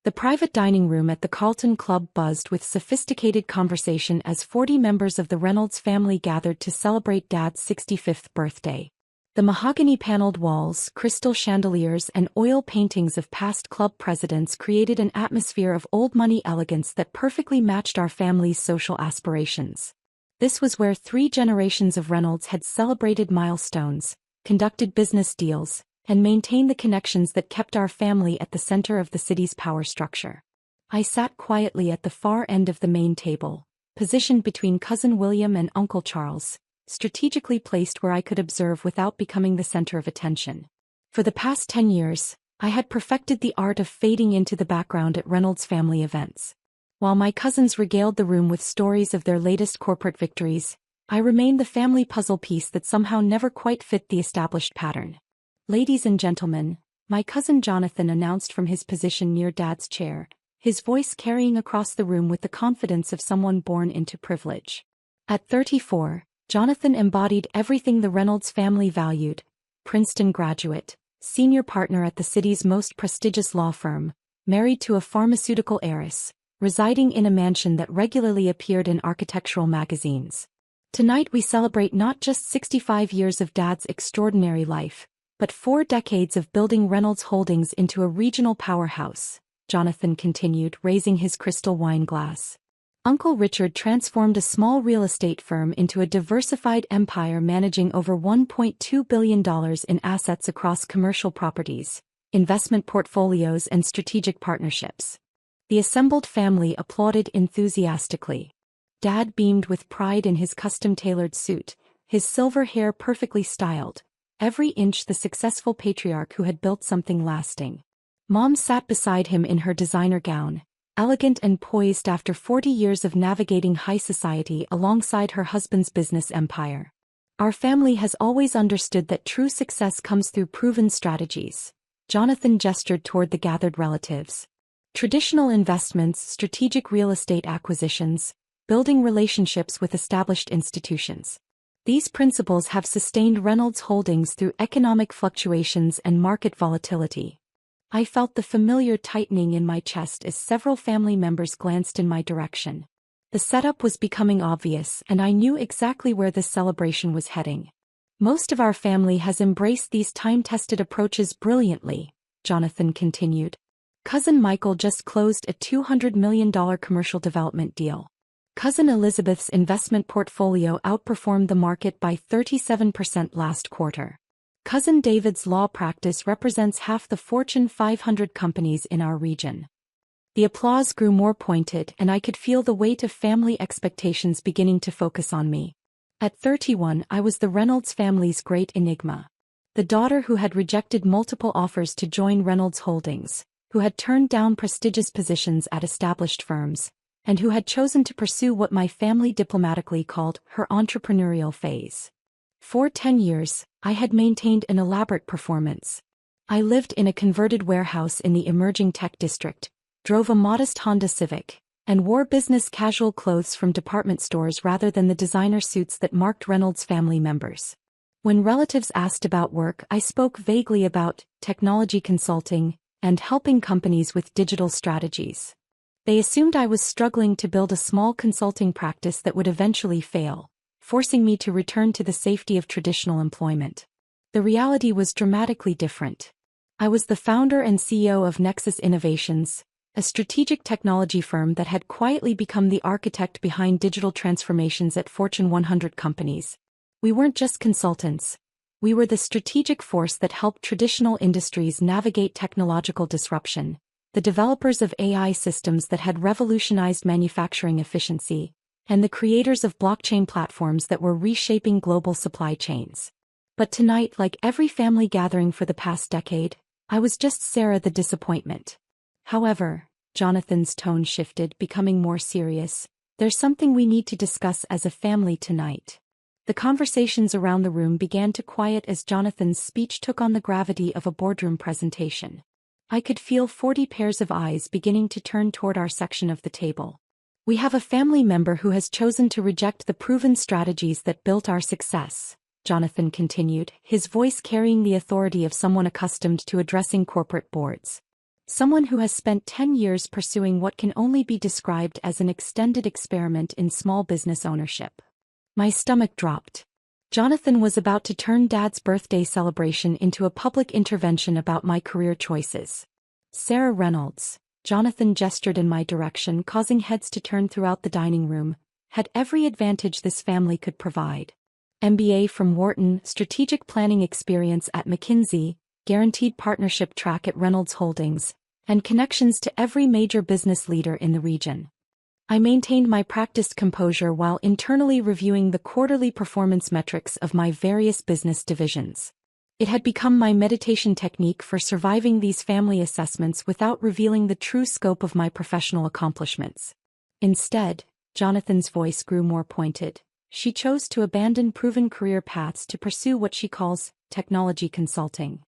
The private dining room at the Carlton Club buzzed with sophisticated conversation as 40 members of the Reynolds family gathered to celebrate Dad's 65th birthday. The mahogany-paneled walls, crystal chandeliers, and oil paintings of past club presidents created an atmosphere of old-money elegance that perfectly matched our family's social aspirations. This was where 3 generations of Reynolds had celebrated milestones, conducted business deals, and maintained the connections that kept our family at the center of the city's power structure. I sat quietly at the far end of the main table, positioned between Cousin William and Uncle Charles, strategically placed where I could observe without becoming the center of attention. For the past 10 years, I had perfected the art of fading into the background at Reynolds family events. While my cousins regaled the room with stories of their latest corporate victories, I remained the family puzzle piece that somehow never quite fit the established pattern. "Ladies and gentlemen," my cousin Jonathan announced from his position near Dad's chair, his voice carrying across the room with the confidence of someone born into privilege. At 34, Jonathan embodied everything the Reynolds family valued: Princeton graduate, senior partner at the city's most prestigious law firm, married to a pharmaceutical heiress, residing in a mansion that regularly appeared in architectural magazines. Tonight we celebrate not just 65 years of Dad's extraordinary life, but 4 decades of building Reynolds Holdings into a regional powerhouse, Jonathan continued, raising his crystal wine glass. Uncle Richard transformed a small real estate firm into a diversified empire managing over $1.2 billion in assets across commercial properties, investment portfolios, and strategic partnerships. The assembled family applauded enthusiastically. Dad beamed with pride in his custom-tailored suit, his silver hair perfectly styled, every inch the successful patriarch who had built something lasting. Mom sat beside him in her designer gown, elegant and poised after 40 years of navigating high society alongside her husband's business empire. "Our family has always understood that true success comes through proven strategies." Jonathan gestured toward the gathered relatives. "Traditional investments, strategic real estate acquisitions, building relationships with established institutions. These principles have sustained Reynolds Holdings through economic fluctuations and market volatility." I felt the familiar tightening in my chest as several family members glanced in my direction. The setup was becoming obvious, and I knew exactly where this celebration was heading. "Most of our family has embraced these time-tested approaches brilliantly," Jonathan continued. "Cousin Michael just closed a $200 million commercial development deal. Cousin Elizabeth's investment portfolio outperformed the market by 37% last quarter. Cousin David's law practice represents half the Fortune 500 companies in our region." The applause grew more pointed, and I could feel the weight of family expectations beginning to focus on me. At 31, I was the Reynolds family's great enigma. The daughter who had rejected multiple offers to join Reynolds Holdings, who had turned down prestigious positions at established firms, and who had chosen to pursue what my family diplomatically called her entrepreneurial phase. For 10 years, I had maintained an elaborate performance. I lived in a converted warehouse in the emerging tech district, drove a modest Honda Civic, and wore business casual clothes from department stores rather than the designer suits that marked Reynolds family members. When relatives asked about work, I spoke vaguely about technology consulting and helping companies with digital strategies. They assumed I was struggling to build a small consulting practice that would eventually fail, forcing me to return to the safety of traditional employment. The reality was dramatically different. I was the founder and CEO of Nexus Innovations, a strategic technology firm that had quietly become the architect behind digital transformations at Fortune 100 companies. We weren't just consultants. We were the strategic force that helped traditional industries navigate technological disruption, the developers of AI systems that had revolutionized manufacturing efficiency, and the creators of blockchain platforms that were reshaping global supply chains. But tonight, like every family gathering for the past decade, I was just Sarah the disappointment. "However," Jonathan's tone shifted, becoming more serious, "there's something we need to discuss as a family tonight." The conversations around the room began to quiet as Jonathan's speech took on the gravity of a boardroom presentation. I could feel 40 pairs of eyes beginning to turn toward our section of the table. "We have a family member who has chosen to reject the proven strategies that built our success," Jonathan continued, his voice carrying the authority of someone accustomed to addressing corporate boards. Someone who has spent 10 years pursuing what can only be described as an extended experiment in small business ownership. My stomach dropped. Jonathan was about to turn Dad's birthday celebration into a public intervention about my career choices. Sarah Reynolds, Jonathan gestured in my direction, causing heads to turn throughout the dining room, had every advantage this family could provide. MBA from Wharton, strategic planning experience at McKinsey, guaranteed partnership track at Reynolds Holdings, and connections to every major business leader in the region. I maintained my practiced composure while internally reviewing the quarterly performance metrics of my various business divisions. It had become my meditation technique for surviving these family assessments without revealing the true scope of my professional accomplishments. Instead, Jonathan's voice grew more pointed. She chose to abandon proven career paths to pursue what she calls technology consulting.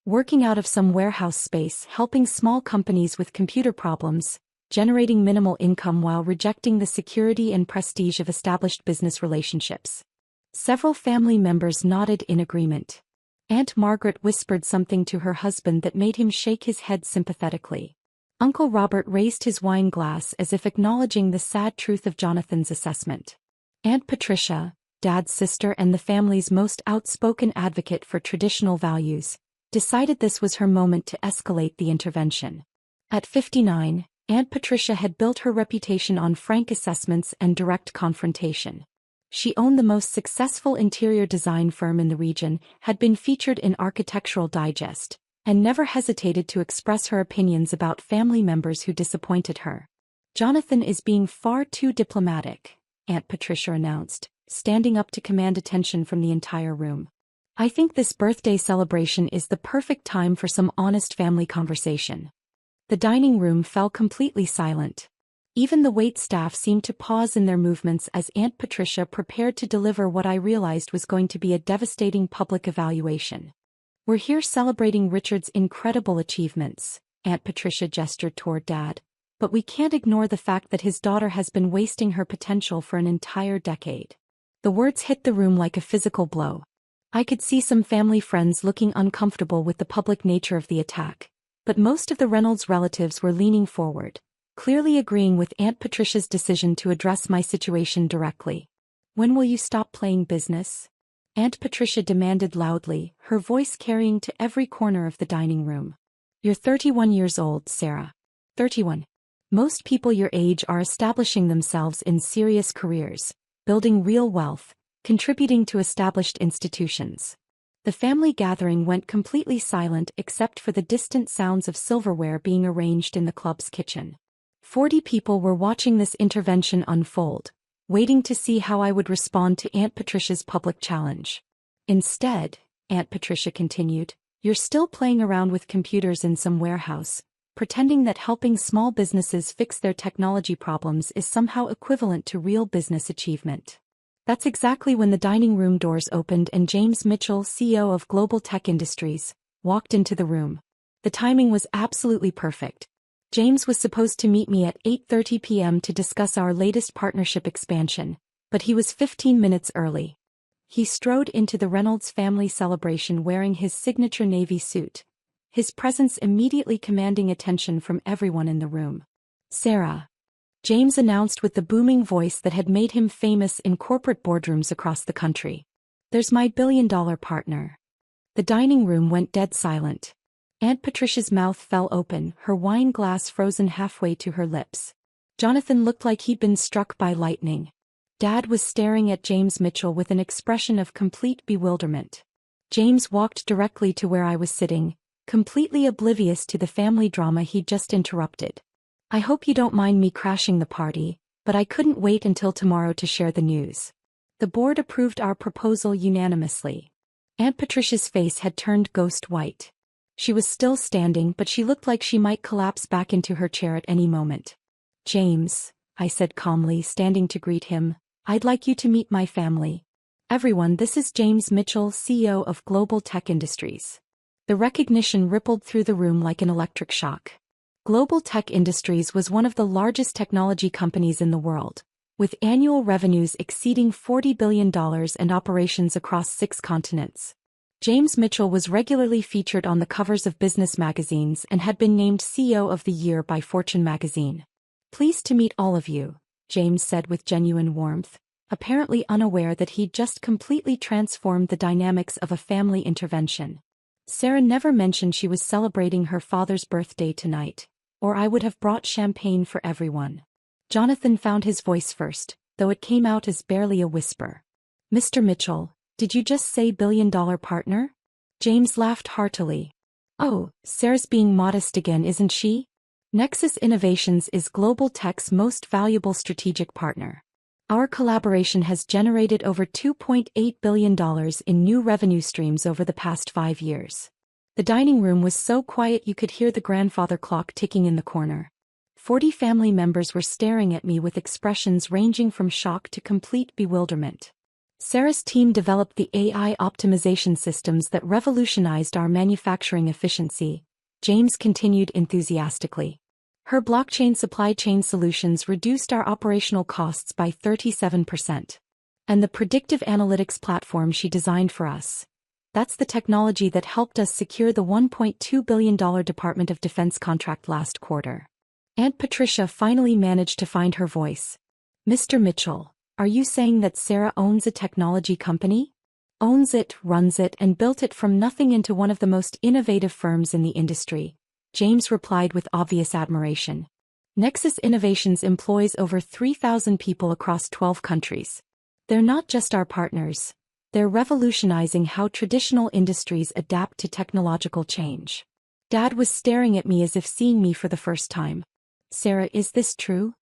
Working out of some warehouse space, helping small companies with computer problems, generating minimal income while rejecting the security and prestige of established business relationships. Several family members nodded in agreement. Aunt Margaret whispered something to her husband that made him shake his head sympathetically. Uncle Robert raised his wine glass as if acknowledging the sad truth of Jonathan's assessment. Aunt Patricia, Dad's sister and the family's most outspoken advocate for traditional values, decided this was her moment to escalate the intervention. At 59, Aunt Patricia had built her reputation on frank assessments and direct confrontation. She owned the most successful interior design firm in the region, had been featured in Architectural Digest, and never hesitated to express her opinions about family members who disappointed her. "Jonathan is being far too diplomatic," Aunt Patricia announced, standing up to command attention from the entire room. "I think this birthday celebration is the perfect time for some honest family conversation." The dining room fell completely silent. Even the waitstaff seemed to pause in their movements as Aunt Patricia prepared to deliver what I realized was going to be a devastating public evaluation. "We're here celebrating Richard's incredible achievements," Aunt Patricia gestured toward Dad, "but we can't ignore the fact that his daughter has been wasting her potential for an entire decade." The words hit the room like a physical blow. I could see some family friends looking uncomfortable with the public nature of the attack, but most of the Reynolds relatives were leaning forward, clearly agreeing with Aunt Patricia's decision to address my situation directly. "When will you stop playing business?" Aunt Patricia demanded loudly, her voice carrying to every corner of the dining room. "You're 31 years old, Sarah. 31. Most people your age are establishing themselves in serious careers, building real wealth, contributing to established institutions." The family gathering went completely silent except for the distant sounds of silverware being arranged in the club's kitchen. 40 people were watching this intervention unfold, waiting to see how I would respond to Aunt Patricia's public challenge. "Instead," Aunt Patricia continued, "you're still playing around with computers in some warehouse, pretending that helping small businesses fix their technology problems is somehow equivalent to real business achievement." That's exactly when the dining room doors opened and James Mitchell, CEO of Global Tech Industries, walked into the room. The timing was absolutely perfect. James was supposed to meet me at 8:30 p.m. to discuss our latest partnership expansion, but he was 15 minutes early. He strode into the Reynolds family celebration wearing his signature navy suit, his presence immediately commanding attention from everyone in the room. "Sarah," James announced with the booming voice that had made him famous in corporate boardrooms across the country. "There's my billion-dollar partner." The dining room went dead silent. Aunt Patricia's mouth fell open, her wine glass frozen halfway to her lips. Jonathan looked like he'd been struck by lightning. Dad was staring at James Mitchell with an expression of complete bewilderment. James walked directly to where I was sitting, completely oblivious to the family drama he'd just interrupted. "I hope you don't mind me crashing the party, but I couldn't wait until tomorrow to share the news. The board approved our proposal unanimously." Aunt Patricia's face had turned ghost white. She was still standing, but she looked like she might collapse back into her chair at any moment. "James," I said calmly, standing to greet him, "I'd like you to meet my family. Everyone, this is James Mitchell, CEO of Global Tech Industries." The recognition rippled through the room like an electric shock. Global Tech Industries was one of the largest technology companies in the world, with annual revenues exceeding $40 billion and operations across 6 continents. James Mitchell was regularly featured on the covers of business magazines and had been named CEO of the Year by Fortune magazine. "Pleased to meet all of you," James said with genuine warmth, apparently unaware that he'd just completely transformed the dynamics of a family intervention. "Sarah never mentioned she was celebrating her father's birthday tonight, or I would have brought champagne for everyone." Jonathan found his voice first, though it came out as barely a whisper. "Mr. Mitchell, did you just say billion-dollar partner?" James laughed heartily. "Oh, Sarah's being modest again, isn't she? Nexus Innovations is Global Tech's most valuable strategic partner. Our collaboration has generated over $2.8 billion in new revenue streams over the past 5 years." The dining room was so quiet you could hear the grandfather clock ticking in the corner. 40 family members were staring at me with expressions ranging from shock to complete bewilderment. "Sarah's team developed the AI optimization systems that revolutionized our manufacturing efficiency," James continued enthusiastically. "Her blockchain supply chain solutions reduced our operational costs by 37%. And the predictive analytics platform she designed for us, that's the technology that helped us secure the $1.2 billion Department of Defense contract last quarter." Aunt Patricia finally managed to find her voice. "Mr. Mitchell, are you saying that Sarah owns a technology company?" "Owns it, runs it, and built it from nothing into one of the most innovative firms in the industry," James replied with obvious admiration. "Nexus Innovations employs over 3,000 people across 12 countries. They're not just our partners, they're revolutionizing how traditional industries adapt to technological change." Dad was staring at me as if seeing me for the first time. "Sarah, is this true?"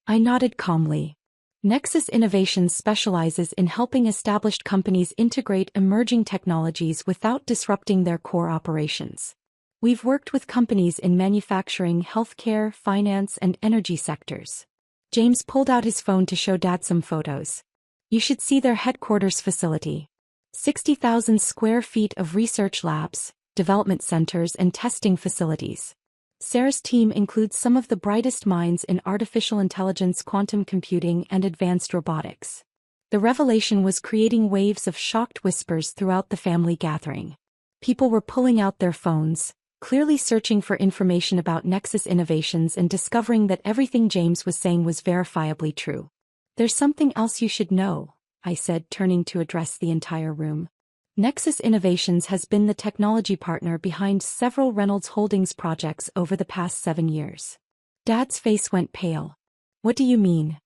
I nodded calmly. Nexus Innovations specializes in helping established companies integrate emerging technologies without disrupting their core operations. We've worked with companies in manufacturing, healthcare, finance, and energy sectors. James pulled out his phone to show Dad some photos. "You should see their headquarters facility. 60,000 square feet of research labs, development centers, and testing facilities. Sarah's team includes some of the brightest minds in artificial intelligence, quantum computing, and advanced robotics." The revelation was creating waves of shocked whispers throughout the family gathering. People were pulling out their phones, clearly searching for information about Nexus Innovations and discovering that everything James was saying was verifiably true. "There's something else you should know," I said, turning to address the entire room. "Nexus Innovations has been the technology partner behind several Reynolds Holdings projects over the past 7 years." Dad's face went pale. "What do you mean?"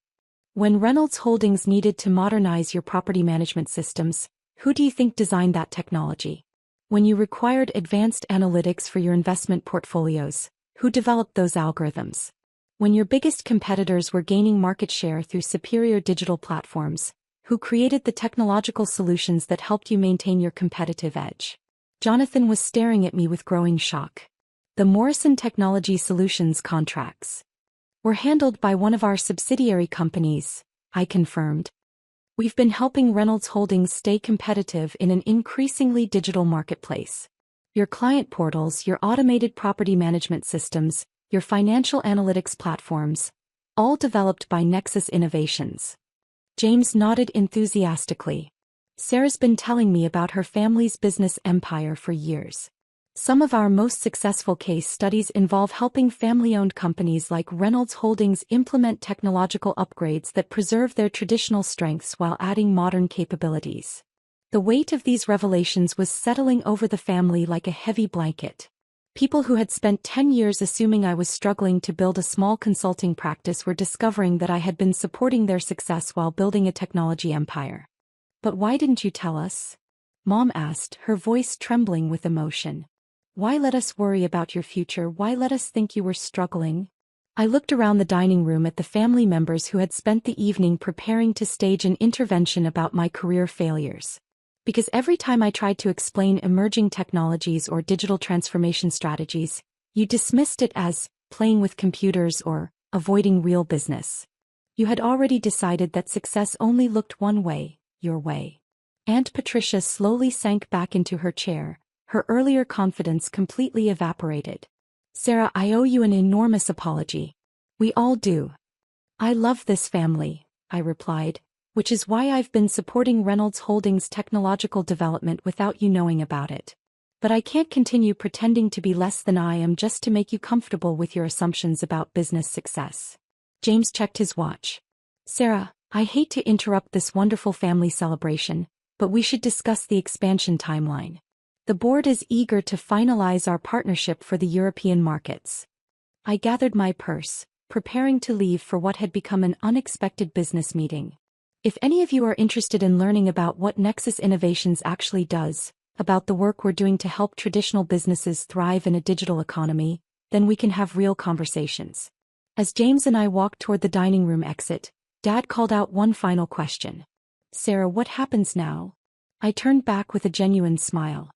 "When Reynolds Holdings needed to modernize your property management systems, who do you think designed that technology? When you required advanced analytics for your investment portfolios, who developed those algorithms? When your biggest competitors were gaining market share through superior digital platforms, who created the technological solutions that helped you maintain your competitive edge?" Jonathan was staring at me with growing shock. "The Morrison Technology Solutions contracts were handled by one of our subsidiary companies," I confirmed. "We've been helping Reynolds Holdings stay competitive in an increasingly digital marketplace. Your client portals, your automated property management systems, your financial analytics platforms, all developed by Nexus Innovations." James nodded enthusiastically. "Sarah's been telling me about her family's business empire for years. Some of our most successful case studies involve helping family-owned companies like Reynolds Holdings implement technological upgrades that preserve their traditional strengths while adding modern capabilities." The weight of these revelations was settling over the family like a heavy blanket. People who had spent 10 years assuming I was struggling to build a small consulting practice were discovering that I had been supporting their success while building a technology empire. "But why didn't you tell us?" Mom asked, her voice trembling with emotion. "Why let us worry about your future? Why let us think you were struggling?" I looked around the dining room at the family members who had spent the evening preparing to stage an intervention about my career failures. Because every time I tried to explain emerging technologies or digital transformation strategies, you dismissed it as playing with computers or avoiding real business. You had already decided that success only looked one way, your way. Aunt Patricia slowly sank back into her chair, her earlier confidence completely evaporated. "Sarah, I owe you an enormous apology. We all do. I love this family," I replied, which is why I've been supporting Reynolds Holdings' technological development without you knowing about it. But I can't continue pretending to be less than I am just to make you comfortable with your assumptions about business success. James checked his watch. Sarah, I hate to interrupt this wonderful family celebration, but we should discuss the expansion timeline. The board is eager to finalize our partnership for the European markets. I gathered my purse, preparing to leave for what had become an unexpected business meeting. If any of you are interested in learning about what Nexus Innovations actually does, about the work we're doing to help traditional businesses thrive in a digital economy, then we can have real conversations. As James and I walked toward the dining room exit, Dad called out one final question. Sarah, what happens now? I turned back with a genuine smile.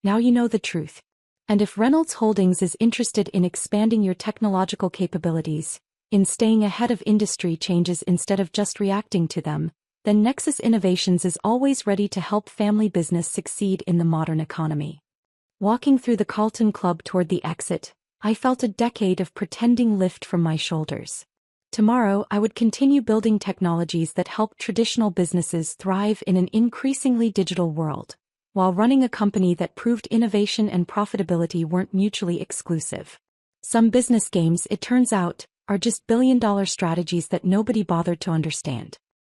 Now you know the truth. And if Reynolds Holdings is interested in expanding your technological capabilities, in staying ahead of industry changes instead of just reacting to them, then Nexus Innovations is always ready to help family business succeed in the modern economy. Walking through the Carlton Club toward the exit, I felt a decade of pretending lift from my shoulders. Tomorrow I would continue building technologies that help traditional businesses thrive in an increasingly digital world, while running a company that proved innovation and profitability weren't mutually exclusive. Some business games, it turns out, are just billion-dollar strategies that nobody bothered to understand.